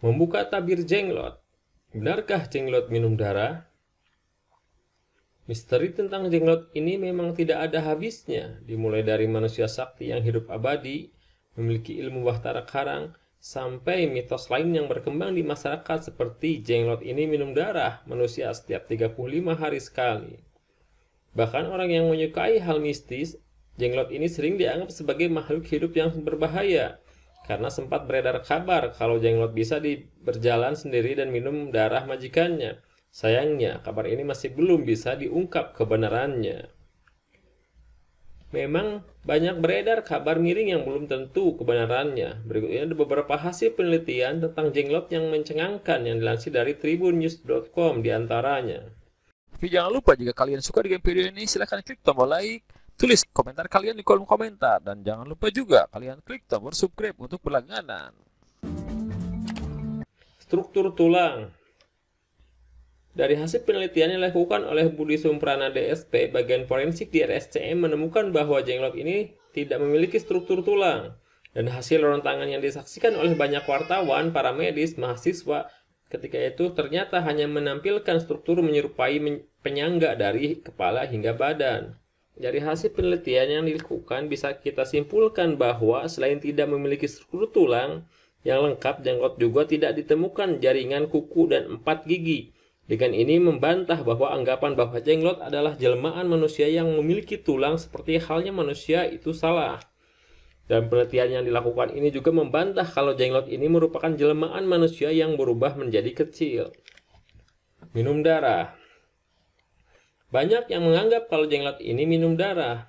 Membuka tabir jenglot. Benarkah jenglot minum darah? Misteri tentang jenglot ini memang tidak ada habisnya, dimulai dari manusia sakti yang hidup abadi, memiliki ilmu bahtera karang, sampai mitos lain yang berkembang di masyarakat seperti jenglot ini minum darah manusia setiap 35 hari sekali. Bahkan orang yang menyukai hal mistis, jenglot ini sering dianggap sebagai makhluk hidup yang berbahaya, karena sempat beredar kabar kalau jenglot bisa berjalan sendiri dan minum darah majikannya. Sayangnya, kabar ini masih belum bisa diungkap kebenarannya. Memang banyak beredar kabar miring yang belum tentu kebenarannya. Berikut ini ada beberapa hasil penelitian tentang jenglot yang mencengangkan yang dilansir dari tribunnews.com diantaranya. Tapi jangan lupa jika kalian suka dengan video ini, silahkan klik tombol like, tulis komentar kalian di kolom komentar, dan jangan lupa juga kalian klik tombol subscribe untuk berlangganan. Struktur tulang. Dari hasil penelitian yang dilakukan oleh Budi Sumprana DSP, bagian forensik di RSCM menemukan bahwa jenglot ini tidak memiliki struktur tulang. Dan hasil rontangan yang disaksikan oleh banyak wartawan, para medis, mahasiswa, ketika itu ternyata hanya menampilkan struktur menyerupai penyangga dari kepala hingga badan. Dari hasil penelitian yang dilakukan bisa kita simpulkan bahwa selain tidak memiliki struktur tulang yang lengkap, jenglot juga tidak ditemukan jaringan kuku dan 4 gigi. Dengan ini membantah bahwa anggapan bahwa jenglot adalah jelmaan manusia yang memiliki tulang seperti halnya manusia itu salah. Dan penelitian yang dilakukan ini juga membantah kalau jenglot ini merupakan jelmaan manusia yang berubah menjadi kecil. Minum darah. Banyak yang menganggap kalau jenglot ini minum darah.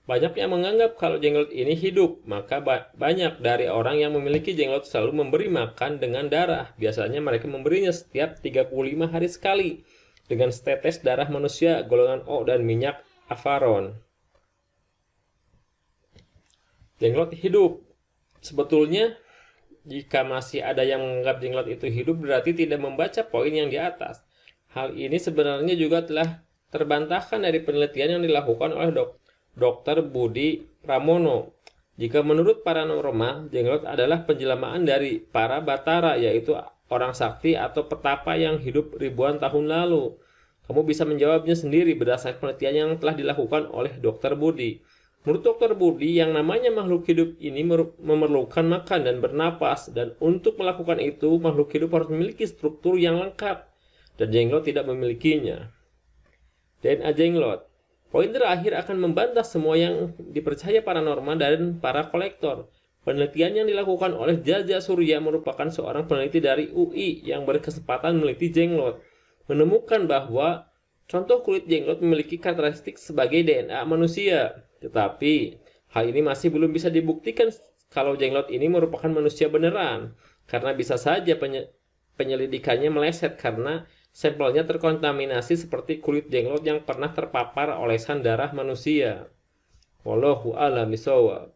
Banyak yang menganggap kalau jenglot ini hidup, maka banyak dari orang yang memiliki jenglot selalu memberi makan dengan darah. Biasanya mereka memberinya setiap 35 hari sekali, dengan setetes darah manusia, golongan O, dan minyak avaron. Jenglot hidup. Sebetulnya, jika masih ada yang menganggap jenglot itu hidup, berarti tidak membaca poin yang di atas. Hal ini sebenarnya juga telah terbantahkan dari penelitian yang dilakukan oleh Dr. Budi Pramono. Jika menurut paranormal, jenglot adalah penjelamaan dari para batara, yaitu orang sakti atau petapa yang hidup ribuan tahun lalu. Kamu bisa menjawabnya sendiri berdasarkan penelitian yang telah dilakukan oleh Dr. Budi. Menurut Dr. Budi, yang namanya makhluk hidup ini memerlukan makan dan bernapas, dan untuk melakukan itu, makhluk hidup harus memiliki struktur yang lengkap, dan jenglot tidak memilikinya. DNA jenglot. Poin terakhir akan membantah semua yang dipercaya paranormal dan para kolektor. Penelitian yang dilakukan oleh Jaja Surya merupakan seorang peneliti dari UI yang berkesempatan meneliti jenglot, menemukan bahwa contoh kulit jenglot memiliki karakteristik sebagai DNA manusia. Tetapi, hal ini masih belum bisa dibuktikan kalau jenglot ini merupakan manusia beneran, karena bisa saja penyelidikannya meleset karena sampelnya terkontaminasi seperti kulit jenglot yang pernah terpapar olesan darah manusia. Wallahu a'lam bishawab.